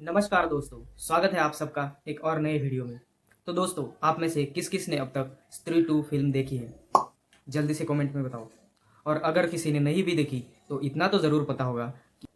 नमस्कार दोस्तों, स्वागत है आप सबका एक और नए वीडियो में। तो दोस्तों, आप में से किस किस ने अब तक स्त्री 2 फिल्म देखी है? जल्दी से कमेंट में बताओ। और अगर किसी ने नहीं भी देखी तो इतना तो ज़रूर पता होगा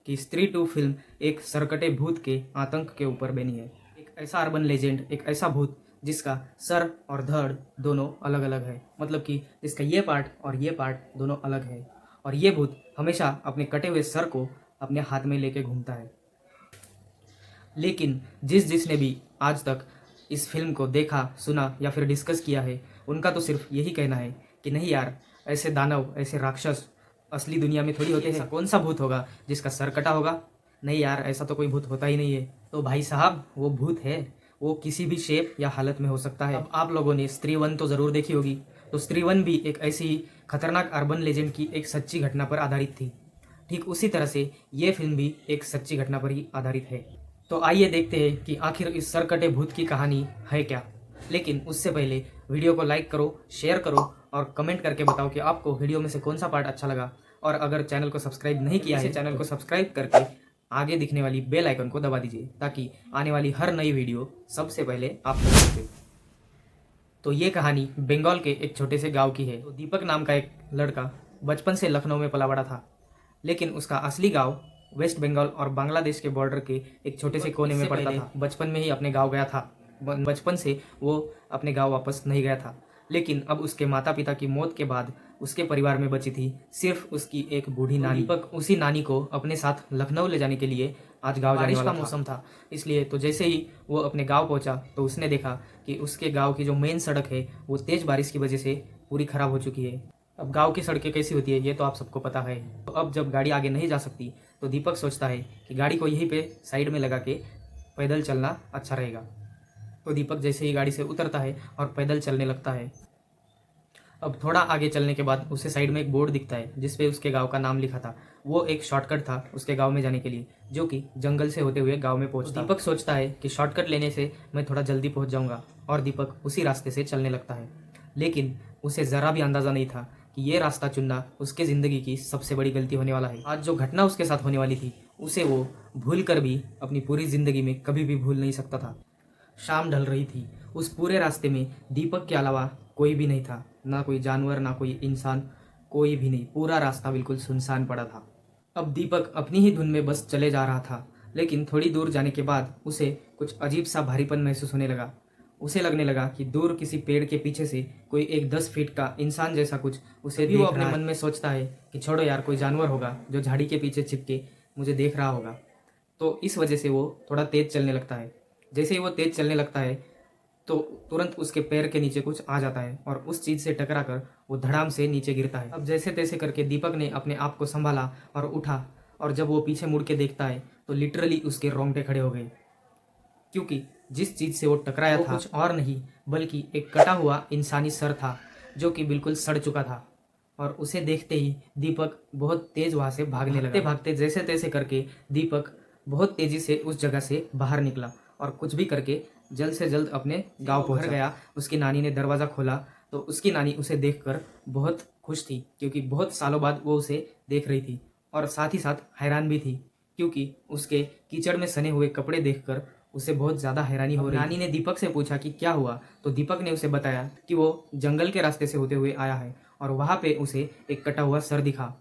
कि स्त्री 2 फिल्म एक सरकटे भूत के आतंक के ऊपर बनी है। एक ऐसा अर्बन लेजेंड, एक ऐसा भूत जिसका सर और धड़ दोनों अलग अलग है। मतलब कि जिसका ये पार्ट और ये पार्ट दोनों अलग है। और ये भूत हमेशा अपने कटे हुए सर को अपने हाथ में लेके घूमता है। लेकिन जिसने भी आज तक इस फिल्म को देखा, सुना या फिर डिस्कस किया है, उनका तो सिर्फ यही कहना है कि नहीं यार, ऐसे दानव, ऐसे राक्षस असली दुनिया में थोड़ी होते हैं। ऐसा कौन सा भूत होगा जिसका सर कटा होगा? नहीं यार, ऐसा तो कोई भूत होता ही नहीं है। तो भाई साहब, वो भूत है, वो किसी भी शेप या हालत में हो सकता है। अब आप लोगों ने स्त्री 1 तो ज़रूर देखी होगी। तो स्त्री 1 भी एक ऐसी ही खतरनाक अर्बन लेजेंड की एक सच्ची घटना पर आधारित थी। ठीक उसी तरह से ये फिल्म भी एक सच्ची घटना पर ही आधारित है। तो आइए देखते हैं कि आखिर इस सरकटे भूत की कहानी है क्या। लेकिन उससे पहले वीडियो को लाइक करो, शेयर करो और कमेंट करके बताओ कि आपको वीडियो में से कौन सा पार्ट अच्छा लगा। और अगर चैनल को सब्सक्राइब नहीं किया है, चैनल को सब्सक्राइब करके आगे दिखने वाली बेल आइकन को दबा दीजिए ताकि आने वाली हर नई वीडियो सबसे पहले आप तक पहुंचे। तो ये कहानी बंगाल के एक छोटे से गांव की है। तो दीपक नाम का एक लड़का बचपन से लखनऊ में पला बड़ा था, लेकिन उसका असली गांव वेस्ट बंगाल और बांग्लादेश के बॉर्डर के एक छोटे से कोने में पड़ता था। बचपन में ही अपने गांव गया था। बचपन से वो अपने गांव वापस नहीं गया था। लेकिन अब उसके माता पिता की मौत के बाद उसके परिवार में बची थी सिर्फ उसकी एक बूढ़ी नानी। दीपक उसी नानी को अपने साथ लखनऊ ले जाने के लिए आज गांव जाने वाला था। बारिश का मौसम था, इसलिए तो जैसे ही वो अपने गांव पहुंचा तो उसने देखा कि उसके गांव की जो मेन सड़क है वो तेज बारिश की वजह से पूरी खराब हो चुकी है। अब गांव की सड़कें कैसी होती है ये तो आप सबको पता है। तो अब जब गाड़ी आगे नहीं जा सकती तो दीपक सोचता है कि गाड़ी को यहीं पे साइड में लगा के पैदल चलना अच्छा रहेगा। तो दीपक जैसे ही गाड़ी से उतरता है और पैदल चलने लगता है। अब थोड़ा आगे चलने के बाद उसे साइड में एक बोर्ड दिखता है जिसपे उसके गांव का नाम लिखा था। वो एक शॉर्टकट था उसके गांव में जाने के लिए, जो कि जंगल से होते हुए गांव में पहुंचता। दीपक सोचता है कि शॉर्टकट लेने से मैं थोड़ा जल्दी पहुंच जाऊंगा और दीपक उसी रास्ते से चलने लगता है। लेकिन उसे ज़रा भी अंदाज़ा नहीं था कि ये रास्ता चुनना उसके ज़िंदगी की सबसे बड़ी गलती होने वाला है। आज जो घटना उसके साथ होने वाली थी उसे वो भूल कर भी अपनी पूरी ज़िंदगी में कभी भी भूल नहीं सकता था। शाम ढल रही थी। उस पूरे रास्ते में दीपक के अलावा कोई भी नहीं था, ना कोई जानवर, ना कोई इंसान, कोई भी नहीं। पूरा रास्ता बिल्कुल सुनसान पड़ा था। अब दीपक अपनी ही धुन में बस चले जा रहा था, लेकिन थोड़ी दूर जाने के बाद उसे कुछ अजीब सा भारीपन महसूस होने लगा। उसे लगने लगा कि दूर किसी पेड़ के पीछे से कोई एक 10 फीट का इंसान जैसा कुछ उसे भी वो अपने मन में सोचता है कि छोड़ो यार, कोई जानवर होगा जो झाड़ी के पीछे छिपके मुझे देख रहा होगा। तो इस वजह से वो थोड़ा तेज चलने लगता है। जैसे ही वो तेज चलने लगता है तो तुरंत उसके पैर के नीचे कुछ आ जाता है और उस चीज़ से टकरा कर वो धड़ाम से नीचे गिरता है। अब जैसे तैसे करके दीपक ने अपने आप को संभाला और उठा, और जब वो पीछे मुड़ के देखता है तो लिटरली उसके रोंगटे खड़े हो गए, क्योंकि जिस चीज़ से वो टकराया था कुछ और नहीं बल्कि एक कटा हुआ इंसानी सर था जो कि बिल्कुल सड़ चुका था। और उसे देखते ही दीपक बहुत तेज वहाँ से भागने लगा। भागते जैसे तैसे करके दीपक बहुत तेजी से उस जगह से बाहर निकला और कुछ भी करके जल्द से जल्द अपने गांव पहुंच गया। उसकी नानी ने दरवाज़ा खोला तो उसकी नानी उसे देखकर बहुत खुश थी, क्योंकि बहुत सालों बाद वो उसे देख रही थी। और साथ ही साथ हैरान भी थी, क्योंकि उसके कीचड़ में सने हुए कपड़े देखकर उसे बहुत ज़्यादा हैरानी हो रही। नानी ने दीपक से पूछा कि क्या हुआ, तो दीपक ने उसे बताया कि वो जंगल के रास्ते से होते हुए आया है और वहाँ पे उसे एक कटा हुआ सर दिखा।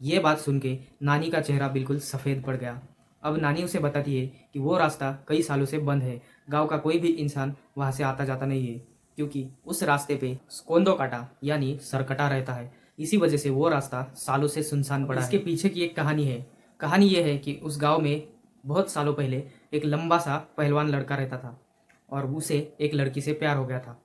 ये बात सुन के नानी का चेहरा बिल्कुल सफ़ेद पड़ गया। अब नानी उसे बताती है कि वो रास्ता कई सालों से बंद है, गांव का कोई भी इंसान वहाँ से आता जाता नहीं है, क्योंकि उस रास्ते पे स्कोंदो काटा यानी सरकटा रहता है। इसी वजह से वो रास्ता सालों से सुनसान पड़ा है। इसके पीछे की एक कहानी है। कहानी ये है कि उस गांव में बहुत सालों पहले एक लंबा सा पहलवान लड़का रहता था और उसे एक लड़की से प्यार हो गया था।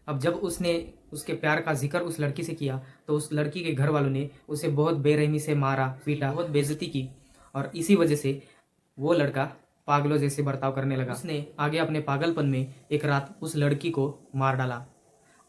अब जब उसने उसके प्यार का जिक्र उस लड़की से किया तो उस लड़की के घर वालों ने उसे बहुत बेरहमी से मारा, पीटा, बहुत बेइज्जती की, और इसी वजह से वो लड़का पागलों जैसे बर्ताव करने लगा। उसने आगे अपने पागलपन में एक रात उस लड़की को मार डाला।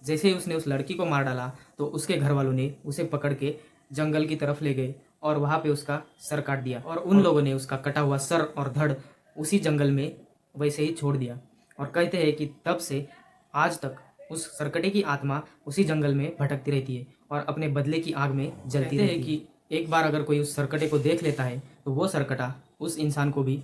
जैसे ही उसने उस लड़की को मार डाला तो उसके घर वालों ने उसे पकड़ के जंगल की तरफ ले गए और वहाँ पे उसका सर काट दिया, और उन लोगों ने उसका कटा हुआ सर और धड़ उसी जंगल में वैसे ही छोड़ दिया। और कहते हैं कि तब से आज तक उस सरकटे की आत्मा उसी जंगल में भटकती रहती है और अपने बदले की आग में जलती रहती है। कि एक बार अगर कोई उस सरकटे को देख लेता है तो वो सरकटा उस इंसान को भी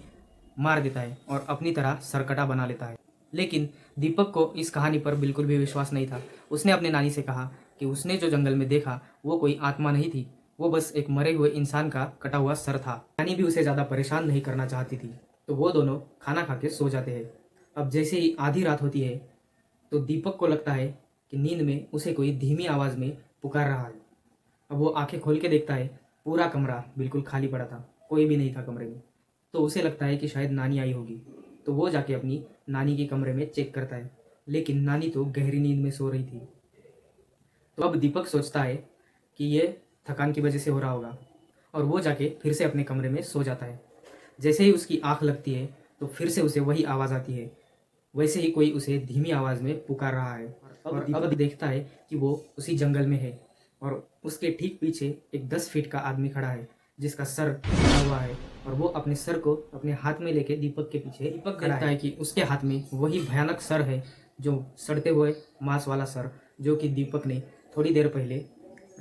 मार देता है और अपनी तरह सरकटा बना लेता है। लेकिन दीपक को इस कहानी पर बिल्कुल भी विश्वास नहीं था। उसने अपने नानी से कहा कि उसने जो जंगल में देखा वो कोई आत्मा नहीं थी, वो बस एक मरे हुए इंसान का कटा हुआ सर था। नानी भी उसे ज़्यादा परेशान नहीं करना चाहती थी, तो वो दोनों खाना खा के सो जाते हैं। अब जैसे ही आधी रात होती है तो दीपक को लगता है कि नींद में उसे कोई धीमी आवाज़ में पुकार रहा है। अब वो आंखें खोल के देखता है, पूरा कमरा बिल्कुल खाली पड़ा था, कोई भी नहीं था कमरे में। तो उसे लगता है कि शायद नानी आई होगी, तो वो जाके अपनी नानी के कमरे में चेक करता है, लेकिन नानी तो गहरी नींद में सो रही थी। तो अब दीपक सोचता है कि ये थकान की वजह से हो रहा होगा, और वो जाके फिर से अपने कमरे में सो जाता है। जैसे ही उसकी आंख लगती है तो फिर से उसे वही आवाज़ आती है, वैसे ही कोई उसे धीमी आवाज़ में पुकार रहा है। और दीपक देखता है कि वो उसी जंगल में है और उसके ठीक पीछे एक 10 फीट का आदमी खड़ा है जिसका सर कटा हुआ है, और वो अपने सर को अपने हाथ में लेके दीपक के पीछे दीपक देखता है कि उसके हाथ में वही भयानक सर है, जो सड़ते हुए मांस वाला सर, जो कि दीपक ने थोड़ी देर पहले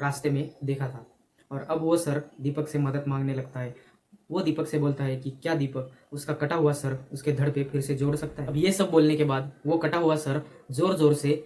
रास्ते में देखा था। और अब वो सर दीपक से मदद मांगने लगता है। वो दीपक से बोलता है कि क्या दीपक उसका कटा हुआ सर उसके धड़ पे फिर से जोड़ सकता है। अब ये सब बोलने के बाद वो कटा हुआ सर जोर जोर से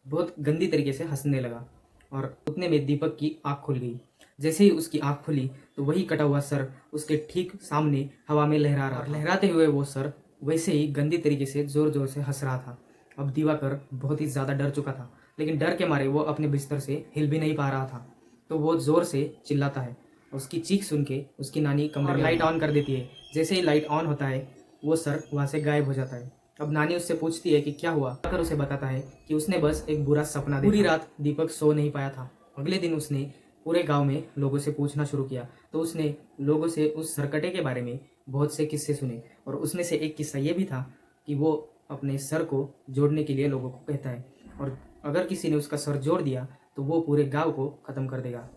बहुत गंदी तरीके से हंसने लगा, और उतने में दीपक की आंख खुल गई। जैसे ही उसकी आंख खुली तो वही कटा हुआ सर उसके ठीक सामने हवा में लहरा रहा था। लहराते हुए वो सर वैसे ही गंदी तरीके से जोर जोर से हंस रहा था। अब दिवाकर बहुत ही ज़्यादा डर चुका था, लेकिन डर के मारे वो अपने बिस्तर से हिल भी नहीं पा रहा था। तो वो जोर से चिल्लाता है। उसकी चीख सुन के उसकी नानी कमरे में लाइट ऑन कर देती है। जैसे ही लाइट ऑन होता है वो सर वहाँ से गायब हो जाता है। अब नानी उससे पूछती है कि क्या हुआ, आकर उसे बताता है कि उसने बस एक बुरा सपना देखा। पूरी रात दीपक सो नहीं पाया था। अगले दिन उसने पूरे गांव में लोगों से पूछना शुरू किया, तो उसने लोगों से उस सरकटे के बारे में बहुत से किस्से सुने, और उसमें से एक किस्सा ये भी था कि वो अपने सर को जोड़ने के लिए लोगों को कहता है, और अगर किसी ने उसका सर जोड़ दिया तो वो पूरे गाँव को ख़त्म कर देगा,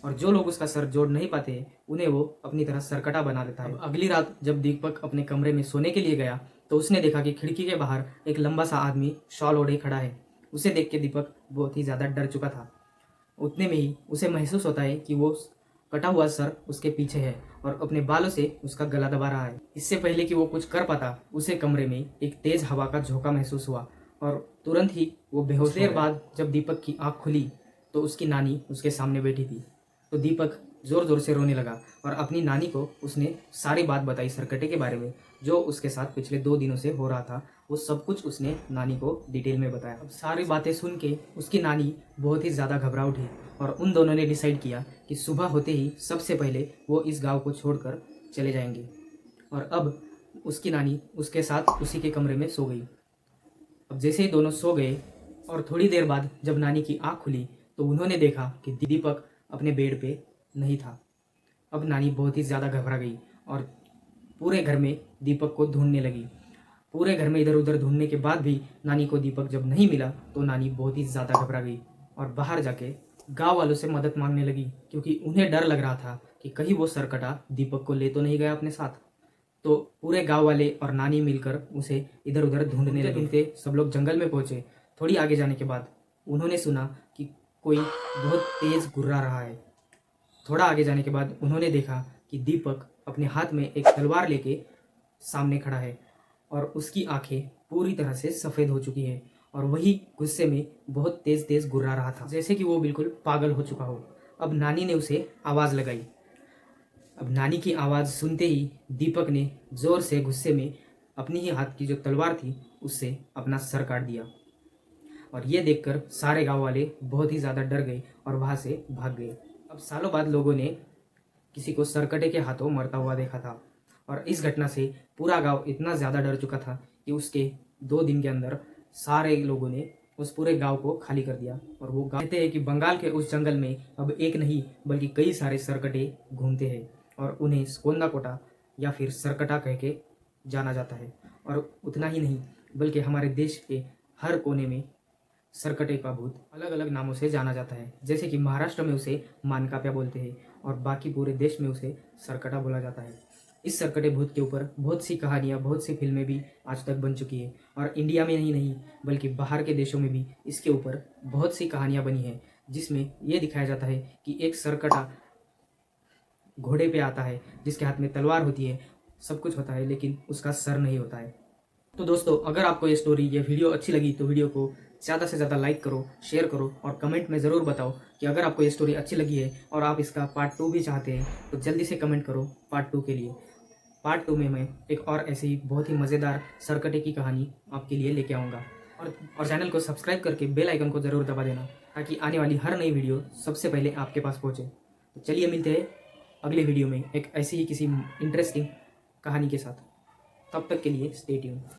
और जो लोग उसका सर जोड़ नहीं पाते उन्हें वो अपनी तरह सरकटा बना देता है। अगली रात जब दीपक अपने कमरे में सोने के लिए गया तो उसने देखा कि खिड़की के बाहर एक लंबा सा आदमी शॉल ओढ़े खड़ा है। उसे देख के दीपक बहुत ही ज़्यादा डर चुका था। उतने में ही उसे महसूस होता है कि वो कटा हुआ सर उसके पीछे है और अपने बालों से उसका गला दबा रहा है। इससे पहले कि वो कुछ कर पाता उसे कमरे में एक तेज हवा का झोंका महसूस हुआ, और तुरंत ही वो बेहोश। देर बाद जब दीपक की आँख खुली तो उसकी नानी उसके सामने बैठी थी। तो दीपक जोर जोर से रोने लगा और अपनी नानी को उसने सारी बात बताई सरकटे के बारे में, जो उसके साथ पिछले 2 दिनों से हो रहा था। वो सब कुछ उसने नानी को डिटेल में बताया। अब सारी बातें सुन के उसकी नानी बहुत ही ज़्यादा घबरा उठी, और उन दोनों ने डिसाइड किया कि सुबह होते ही सबसे पहले वो इस गांव को छोड़कर चले जाएंगे। और अब उसकी नानी उसके साथ उसी के कमरे में सो गई। अब जैसे ही दोनों सो गए और थोड़ी देर बाद जब नानी की आँख खुली तो उन्होंने देखा कि दीपक अपने बेड पे नहीं था। अब नानी बहुत ही ज़्यादा घबरा गई और पूरे घर में दीपक को ढूंढने लगी। पूरे घर में इधर उधर ढूंढने के बाद भी नानी को दीपक जब नहीं मिला तो नानी बहुत ही ज़्यादा घबरा गई और बाहर जाके गांव वालों से मदद मांगने लगी, क्योंकि उन्हें डर लग रहा था कि कहीं वो सरकटा दीपक को ले तो नहीं गया अपने साथ। तो पूरे गांव वाले और नानी मिलकर उसे इधर उधर ढूंढने लगे। सब लोग जंगल में पहुंचे। थोड़ी आगे जाने के बाद उन्होंने सुना कि कोई बहुत तेज गुर्रा रहा है। थोड़ा आगे जाने के बाद उन्होंने देखा कि दीपक अपने हाथ में एक तलवार लेके सामने खड़ा है और उसकी आंखें पूरी तरह से सफ़ेद हो चुकी है और वही गुस्से में बहुत तेज तेज गुर्रा रहा था, जैसे कि वो बिल्कुल पागल हो चुका हो। अब नानी ने उसे आवाज़ लगाई। अब नानी की आवाज़ सुनते ही दीपक ने ज़ोर से गुस्से में अपनी ही हाथ की जो तलवार थी उससे अपना सर काट दिया, और ये देखकर सारे गांव वाले बहुत ही ज़्यादा डर गए और वहाँ से भाग गए। अब सालों बाद लोगों ने किसी को सरकटे के हाथों मरता हुआ देखा था, और इस घटना से पूरा गांव इतना ज़्यादा डर चुका था कि उसके 2 दिन के अंदर सारे लोगों ने उस पूरे गांव को खाली कर दिया। और वो कहते हैं कि बंगाल के उस जंगल में अब एक नहीं बल्कि कई सारे सरकटे घूमते हैं और उन्हें स्कोंदा कोटा या फिर सरकटा कह के जाना जाता है। और उतना ही नहीं बल्कि हमारे देश के हर कोने में सरकटे का भूत अलग अलग नामों से जाना जाता है। जैसे कि महाराष्ट्र में उसे मानकाप्या बोलते हैं और बाकी पूरे देश में उसे सरकटा बोला जाता है। इस सरकटे भूत के ऊपर बहुत सी कहानियाँ, बहुत सी फिल्में भी आज तक बन चुकी है, और इंडिया में ही नहीं बल्कि बाहर के देशों में भी इसके ऊपर बहुत सी कहानियाँ बनी हैं, जिसमें ये दिखाया जाता है कि एक सरकटा घोड़े पे आता है जिसके हाथ में तलवार होती है, सब कुछ होता है लेकिन उसका सर नहीं होता है। तो दोस्तों, अगर आपको ये स्टोरी, ये वीडियो अच्छी लगी तो वीडियो को ज़्यादा से ज़्यादा लाइक करो, शेयर करो और कमेंट में ज़रूर बताओ कि अगर आपको ये स्टोरी अच्छी लगी है और आप इसका पार्ट 2 भी चाहते हैं तो जल्दी से कमेंट करो पार्ट 2 के लिए। पार्ट 2 में मैं एक और ऐसी बहुत ही मज़ेदार सरकटे की कहानी आपके लिए लेके आऊँगा। और चैनल को सब्सक्राइब करके बेल आइकन को ज़रूर दबा देना ताकि आने वाली हर नई वीडियो सबसे पहले आपके पास पहुँचे। तो चलिए मिलते हैं अगले वीडियो में एक ऐसी ही किसी इंटरेस्टिंग कहानी के साथ। तब तक के लिए स्टे ट्यून्ड।